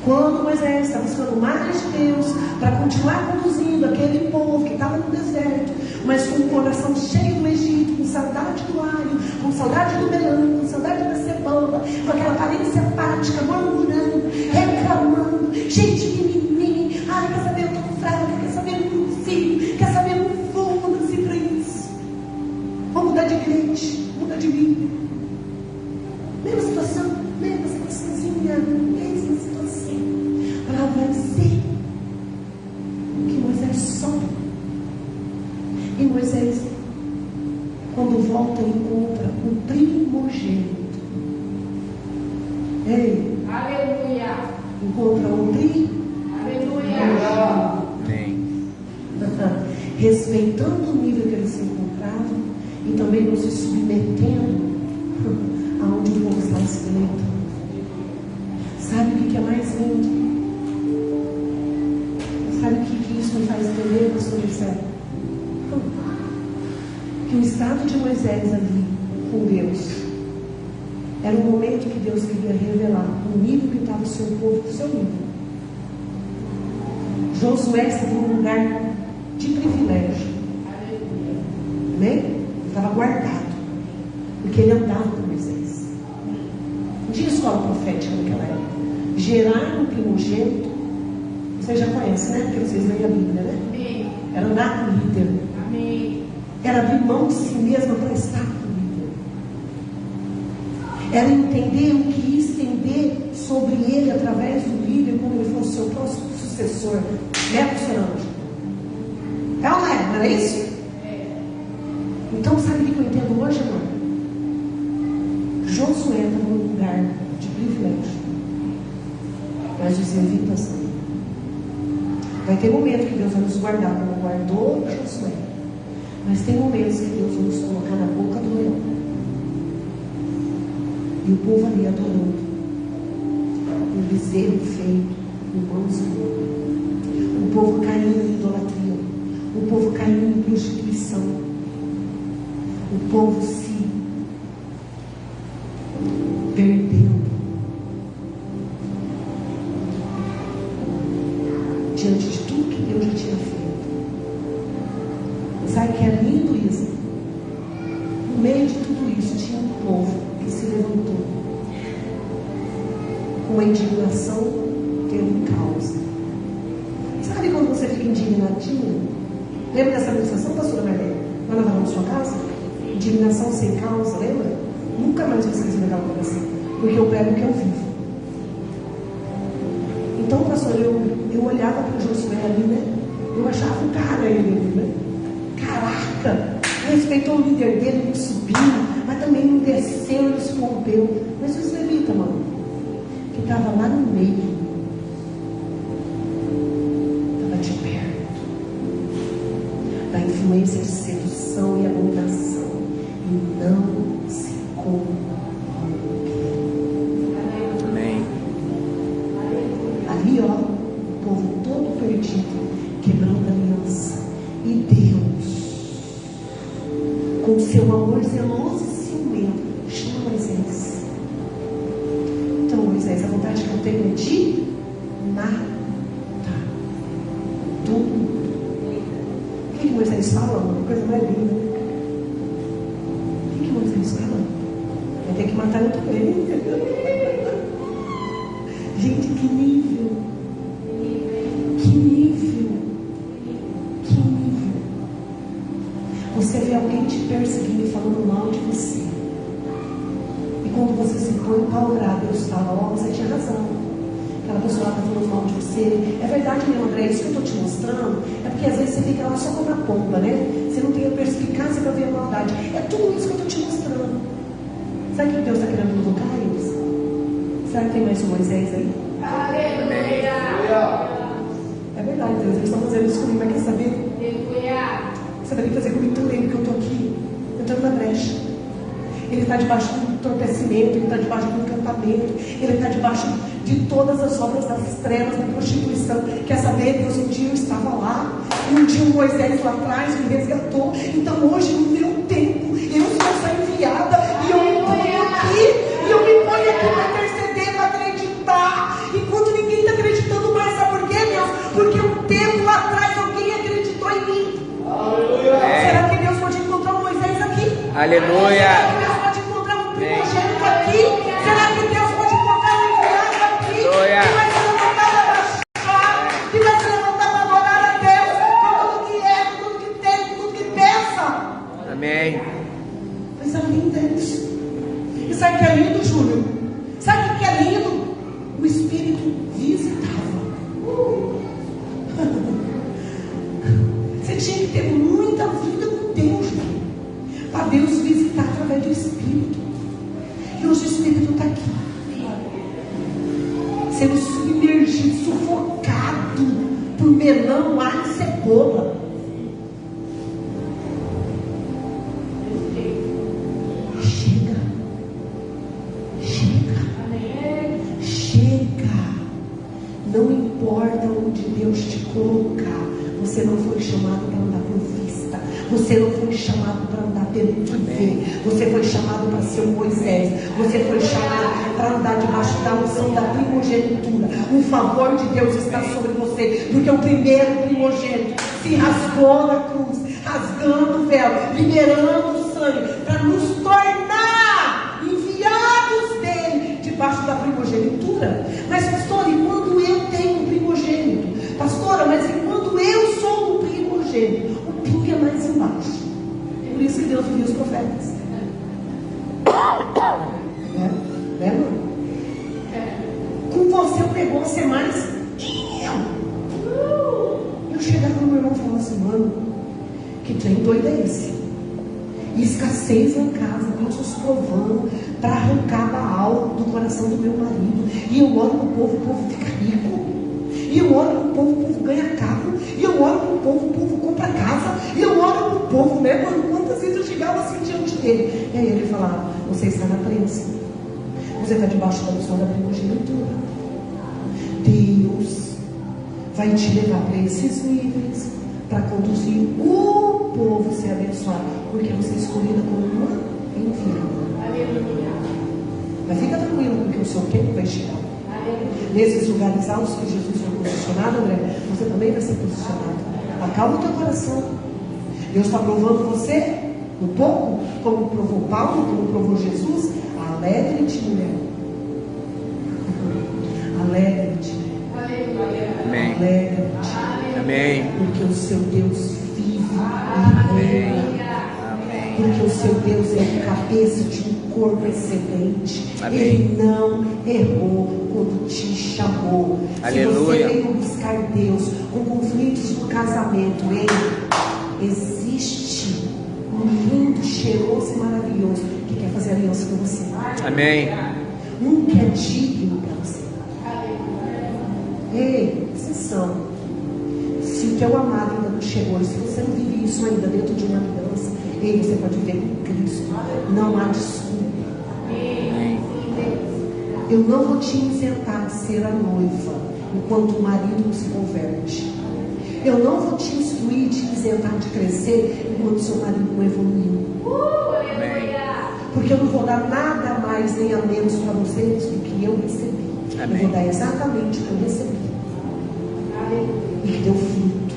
Quando Moisés está buscando mais de Deus para continuar conduzindo aquele povo que estava no deserto, mas com o coração cheio do Egito, com saudade do alho, com saudade do melão, com saudade da cebola, com aquela aparência apática, murmurando, reclamando, cheio de mimimi. Ai, quer saber, eu estou com fraca, quer saber, eu não consigo, quer saber, eu não vou, não nasci para isso. Vou mudar de igreja, mudar de vida. Mesma situação, mesma situaçãozinha, mesma situação. Para dizer que Moisés sobe. E Moisés, quando volta, encontra o primogênito. Ei, aleluia. Encontra o primogênito. Respeitando o nível que eles se encontravam e também não se submetendo aonde o povo está escrito. Sabe o que é mais lindo? Sabe o que isso me faz entender, pastor José? Que o estado de Moisés ali com Deus era um momento que Deus queria revelar o nível que estava o seu povo, o seu nível. Josué estava num lugar de privilégio. Amém? Ele estava guardado, porque ele andava com Moisés. Não tinha escola profética naquela época. Gerar um primogênito, você já conhece, né? Porque vocês leem a Bíblia, né? Amém. Era andar com o líder. Amém. Era abrir mão de si mesma para estar com o líder. Era entender o que ia estender sobre ele através do líder, como ele fosse o seu próximo sucessor. Né, pastor? É ou não é? Não era isso? Então, sabe o que eu entendo hoje, irmão? Josué estava num lugar de privilégio, mas de servitação. Vai ter momentos que Deus vai nos guardar, como guardou Josué. Mas tem momentos que Deus vai nos colocar na boca do leão. E o povo ali adorando um bezerro feito, um manso. O povo caindo em idolatria. O povo caindo em prostituição. O povo se perdendo diante de tudo que Deus já tinha feito. Sabe que é lindo isso? No meio de tudo isso tinha um povo que se levantou com a indignação tendo causa. Sabe quando você fica indignadinho? Lembra dessa sensação, pastora Marlene? Quando ela estava na sua casa? Indignação sem causa, lembra? Nunca mais eu esqueci daquela coisa, porque eu prego o que eu vivo. Então, pastor, eu olhava para o Josué ali, né? Eu achava um cara ele, né? Caraca! Respeitou o líder dele, não subiu, mas também não desceu, não se rompeu. Mas os levitas, mano, que estava lá no meio, estava de perto da influência de sedução e abominação, e não se corrompeu. Amém. Ali, ó, o povo todo perdido, quebrando a aliança. E Deus, com seu amor zeloso e ciumento, chama Moisés. Então, Moisés, a vontade que eu tenho é de matar todo mundo. O que Moisés fala? Uma coisa mais linda. O que Moisés fala? Vai ter que matar eu também. Gente, que nível! Que nível! Que nível! Você vê alguém te perseguindo e falando mal de você. E quando você se põe para orar, Deus fala, ó, você tinha razão. Aquela pessoa está falando mal de você. É verdade mesmo, André, isso que eu estou te mostrando é porque às vezes você fica lá só como a pomba, né? Você não tem a perspicácia para ver a maldade. É tudo isso que eu estou te mostrando. Sabe o que Deus está querendo provocar eles? Será que tem mais um Moisés aí? Aleluia. É verdade, Deus, eles estão fazendo isso comigo, mas quer saber? Aleluia. Você vai fazer comigo também, porque eu estou aqui, entrando na brecha. Ele está debaixo do entorpecimento, ele está debaixo do encantamento, ele está debaixo de todas as obras das trevas, da prostituição. Quer saber, Deus, um dia eu estava lá, e um dia o Moisés lá atrás me resgatou. Então hoje, no meu tempo, eu sou essa enviada, e eu me ponho aqui para interceder, para acreditar, enquanto ninguém está Aleluia. Será que Deus pode encontrar um primogênito aqui? Será que Deus pode encontrar um enviado aqui? Aleluia. Que vai se levantar para baixar, que vai se levantar para adorar a Deus com tudo que é, com tudo que tem, com tudo que pensa. Amém. Coisa linda isso. E sabe o que é lindo, Júlio? Sabe o que é lindo? O Espírito visitava. Você tinha que ter muita vida com Deus, para Deus visitar através do Espírito. E hoje o Espírito está aqui, sendo submergido, sufocado por melão, alho e cebola. Chega. Não importa onde Deus te colocar, você não foi chamado para andar por vista, você não foi chamado para andar pelo que vê, você foi chamado para ser um Moisés, você foi chamado para andar debaixo da unção da primogenitura. O favor de Deus está sobre você, porque o primeiro primogênito se rasgou na cruz, rasgando o véu, liberando o sangue, para nos tornar enviados dele debaixo da primogenitura. Mas pastor, e quando eu tenho um primogênito? Pastora, mas e quando eu sou um primogênito? O pingo é mais embaixo. Por isso que Deus envia os profetas. Lembra? Com você o negócio é mais. Eu chegava no meu irmão e falava assim, mano, que trem doido é esse? Escassez em casa, Deus nos provando para arrancar Baal do coração do meu marido. E eu oro para o povo fica rico. E eu oro para o povo ganha carro. E eu oro para o povo compra casa. E eu oro para o povo, né, mano? Quantas vezes eu chegava assim diante dele. E aí ele falava, você está na prensa. Você está debaixo da unção da primogenitura. Deus vai te levar para esses níveis, para conduzir o povo a ser abençoado, porque você é escolhida como uma enviada. Mas fica tranquilo, porque o seu tempo vai chegar. Nesses lugares altos que Jesus foi posicionado, André, você também vai ser posicionado. Acalma o teu coração. Deus está provando você no pouco, como provou Paulo, como provou Jesus. Alegre-te, mulher. Alegre-te. Amém. Alegre-te. Amém. Porque o seu Deus vive e reina. Amém. Porque o seu Deus é o cabeça de um corpo excelente. Amém. Ele não errou quando te chamou. Aleluia. Se você veio buscar Deus com conflitos no casamento, existe um lindo, cheiroso e maravilhoso que quer fazer aliança com você. Amém. Um que é digno para você. Ei, exceção. Se o teu amado ainda não chegou, se você não vive isso ainda dentro de uma aliança, você pode viver com Cristo. Não há desculpa. Eu não vou te isentar de ser a noiva enquanto o marido não se converte. Eu não vou te instruir, te isentar de crescer enquanto seu marido não evoluiu. Porque eu não vou dar nada mais nem a menos para vocês do que eu recebi. Eu vou dar exatamente o que eu recebi. E que deu fruto.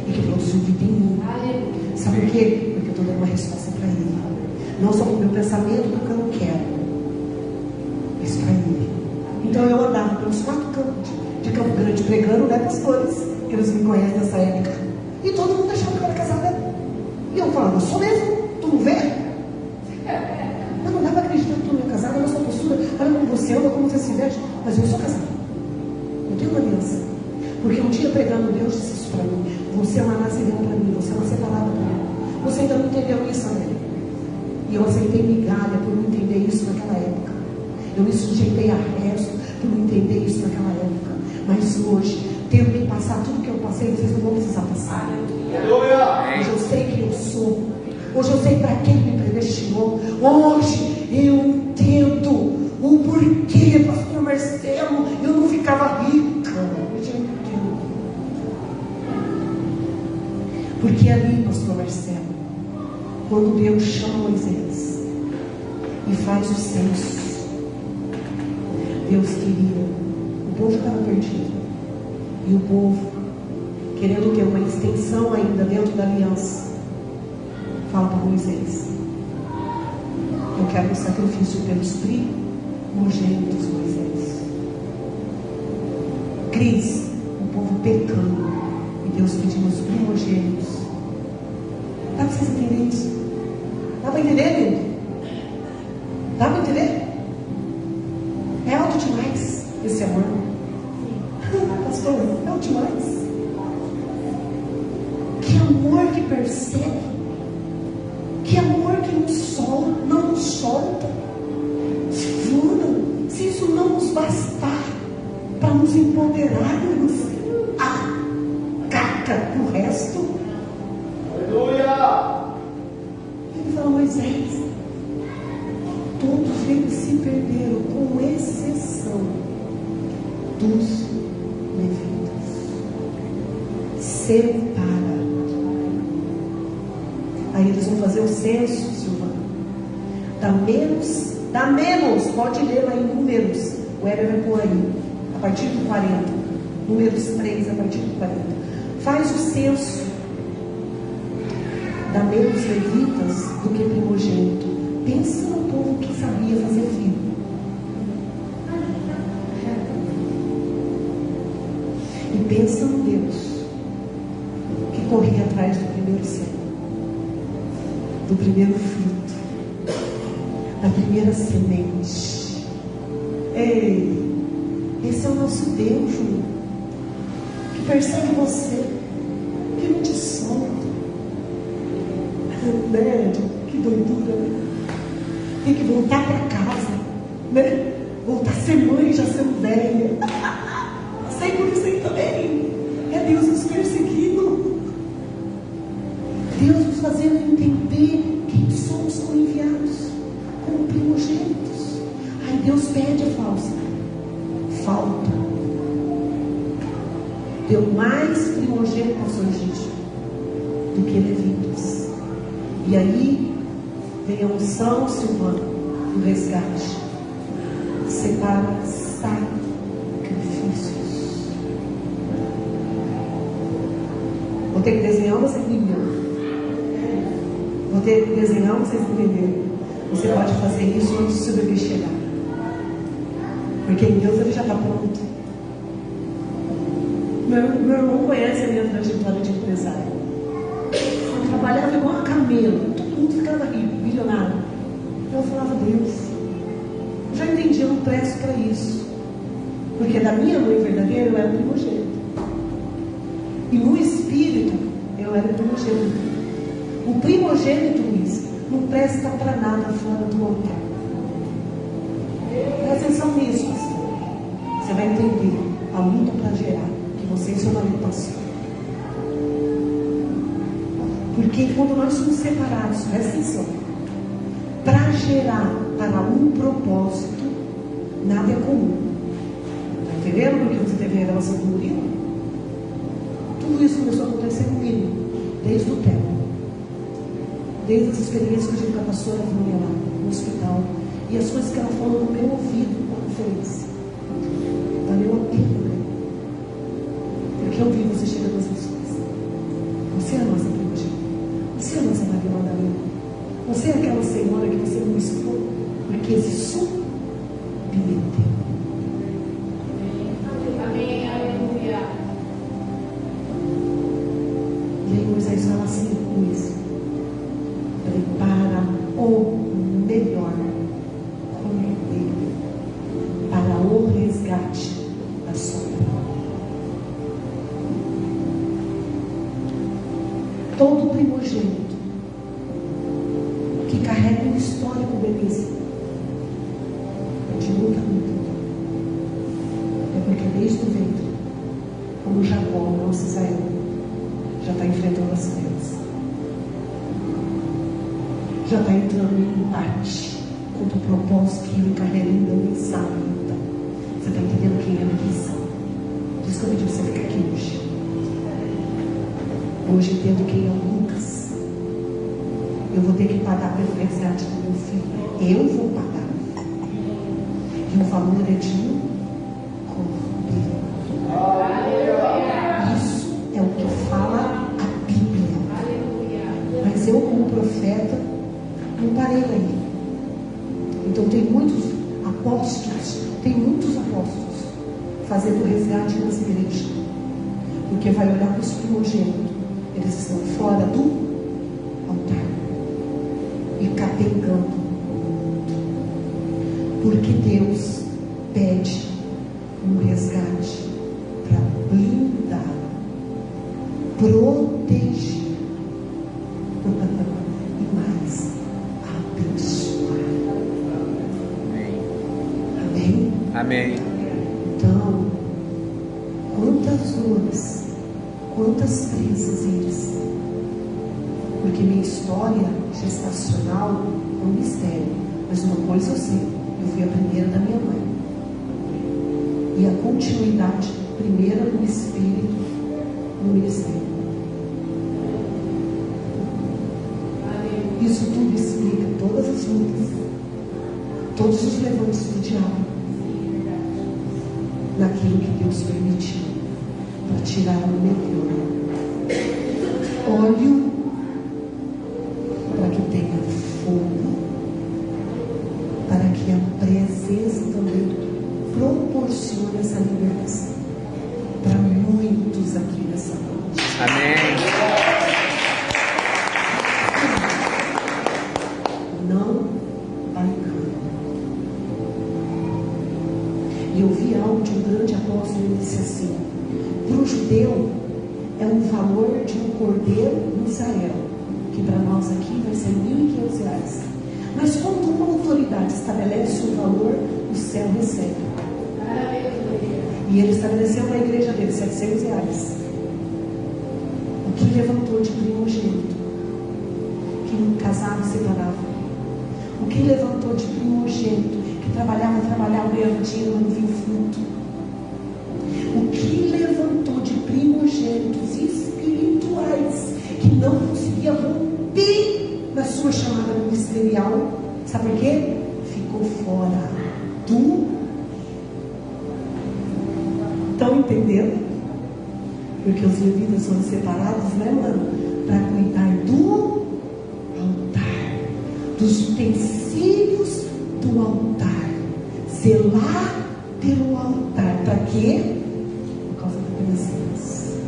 E que produziu vida em mim. Sabe por quê? Porque eu estou dando uma resposta para ele. Não só para o meu pensamento do que eu não quero, mas para ele. Então eu andava pelos 4 campos de Campo Grande pregando, né, pastores? Que eles me conhecem nessa época. E todo mundo achava que eu era casada. E eu falava, eu sou mesmo, tu não vê? Eu não dá para acreditar que tu não é casada, olha a sua postura, olha como você anda, como você se veste. Mas eu sou casada. Eu tenho uma aliança. Porque um dia pregando, Deus disse isso para mim. Você é uma nascimento para mim, você é uma separada para mim. Você ainda não entendeu isso, André? E eu aceitei migalha por não entender isso naquela época. Eu me sujeitei a resto por não entender isso naquela época. Mas hoje, tendo que passar tudo que eu passei, vocês não vão precisar passar. Hoje eu sei quem eu sou. Hoje eu sei para quem me predestinou. Hoje eu entendo o porquê, pastor Marcelo, eu não ficava rica. Hoje eu entendo. Porque ali, pastor Marcelo, quando Deus chama Moisés e faz o censo, Deus queria, o povo estava perdido, e o povo, querendo ter uma extensão ainda dentro da aliança, fala para Moisés, Eu quero um sacrifício pelos primogênitos, Moisés. Cris, o povo pecando, e Deus pedindo os primogênitos. Dá para vocês entenderem isso? Dá para entender, lindo? Dá para entender? É alto demais esse amor. Pastor, é alto demais. Que amor que persegue. Que amor que não nos solta. Se isso não nos bastar para nos empoderarmos, caca o resto. Aleluia! Ele fala, Moisés, todos eles se perderam, com exceção dos levitas. Separa. Aí eles vão fazer o censo, Silvana. Dá menos, pode ler lá em Números. O Heber vai pôr aí, a partir do 40. Números 3, a partir do 40. Faz o censo. Dá menos levitas do que primogênito. Pensa no povo que sabia fazer filho. E pensa no Deus que corria atrás do primeiro céu, do primeiro fruto, da primeira semente. Ei, esse é o nosso Deus, Júlio, que persegue você, que não te solta. Né? Que doidura, né? Tem que voltar para casa, né? Voltar a ser mãe, já sendo velha. Sei por isso aí também. É Deus nos perseguindo. Deus nos fazendo entender quem somos como enviados, como primogênitos. Aí Deus pede a falta. Deu mais primogênito ao seu Egito do que levitas. E aí vem a unção, Silvana, do resgate. Separa sacrifícios. Vou ter que desenhar, vocês entenderam? Vou ter que desenhar, vocês entenderam? Você pode fazer isso antes do seu bebê chegar. Porque em Deus ele já está pronto. Meu irmão conhece a minha trajetória de empresário. Eu trabalhava igual uma camelo, todo mundo ficava rico, bilionário. Eu falava, Deus, eu já entendi, eu não presto para isso. Porque da minha mãe verdadeira eu era primogênito. E no espírito eu era primogênito. O primogênito, Luiz, não presta para nada fora do altar. Presta atenção nisso, pastor. Você vai entender a luta para gerar, que você e seu marido passou. Porque quando nós somos separados, presta atenção, para gerar para um propósito, nada é comum. Está entendendo porque você teve a relação com o Murilo? Tudo isso começou a acontecer comigo, desde o tempo. Desde as experiências que eu tive com a pastora Vânia lá no hospital. E as coisas que ela falou no meu ouvido na conferência. Valeu a pena, né? Porque eu vi você chegando às pessoas. Você é a nossa primogênita. Você é a nossa Maria Madalena. Você é aquela senhora que você não expôs, porque existe submeteu. Amém, aleluia. E aí Moisés fala assim, Luiz, prepara o melhor cordeiro para o resgate da sombra. Todo primogênito que carrega um histórico beleza de luta muito. É porque desde o ventre, como Jacó, o nosso Israel, já está enfrentando as pedras. Já está entrando em embate contra o propósito que ele carrega, ainda nem sabe. Então, você está entendendo quem é a missão? Por isso que eu pedi você ficar aqui hoje. Hoje entendo quem é o Lucas. Eu vou ter que pagar pelo resgate do meu filho. Eu vou pagar. E o valor é de um cordeiro. Isso é o que fala a Bíblia. Mas eu, como profeta, não parei aí. Então tem muitos apóstolos fazendo resgate nas igrejas, porque vai olhar para os primogênitos, eles estão fora do altar e capengando, porque Deus pede um resgate para blindar, proteger e mais abençoar. Amém? Amém. Então, quantas dores, quantas crenças eles, porque minha história gestacional é um mistério, mas uma coisa eu sei, eu fui a primeira da minha mãe, e a continuidade, primeira no espírito, no ministério. Isso tudo explica todas as lutas, todos os levantes do diabo, naquilo que Deus permitiu para tirar o meteoro. Óleo para que tenha fogo, para que a presença também proporcione essa libertação para muitos aqui nessa noite. Amém. Não vai engano. E eu vi algo de um grande apóstolo, ele disse assim: para o judeu é um valor de um cordeiro em Israel, que para nós aqui vai ser R$1.500. Mas quando uma autoridade estabelece um valor, o céu recebe. E ele estabeleceu na igreja dele R$700. O que levantou de primogênito, que casava e separava. O que levantou de primogênito, que trabalhava, ganhava dinheiro, mas não via fruto. O que levantou de primogênitos espirituais, que não conseguia romper na sua chamada ministerial, sabe por quê? Ficou fora do... Estão entendendo? Porque os levitas foram separados, né, mano? Para cuidar do altar, dos utensílios do altar, zelar pelo altar. Para quê? Por causa da presença.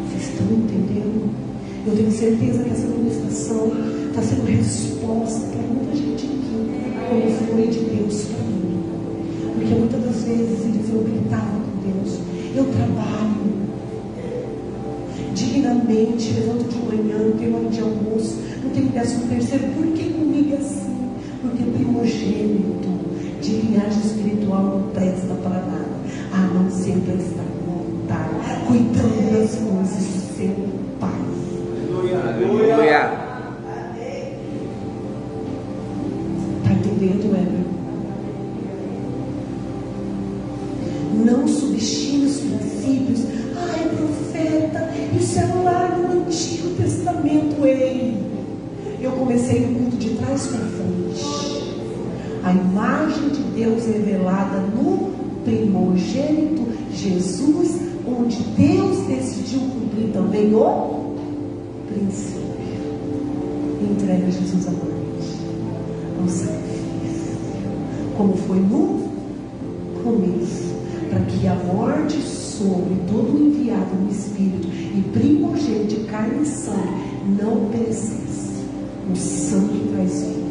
Vocês estão entendendo? Eu tenho certeza que essa ministração está sendo resposta para muita gente aqui, como foi de Deus para mim. Porque muitas das vezes eu gritava com Deus: eu trabalho dignamente, levanto de manhã, não tenho hora de almoço, não tenho 13º, por que comigo é assim? Porque primogênito de linhagem espiritual não presta para nada, a não ser para estar no altar, cuidando das coisas do seu Pai. Aleluia. Está entendendo, Weber? Não subestime os princípios. Ai, profeta, isso é lá no Antigo Testamento. Ei, eu comecei no culto de trás para frente. A imagem de Deus revelada no primogênito Jesus, onde Deus decidiu cumprir também o princípio. Entrega Jesus à morte, ao sacrifício, como foi no começo, para que a morte sobre todo enviado no Espírito e primogênito de carne e sangue não perecesse. O sangue traz vida.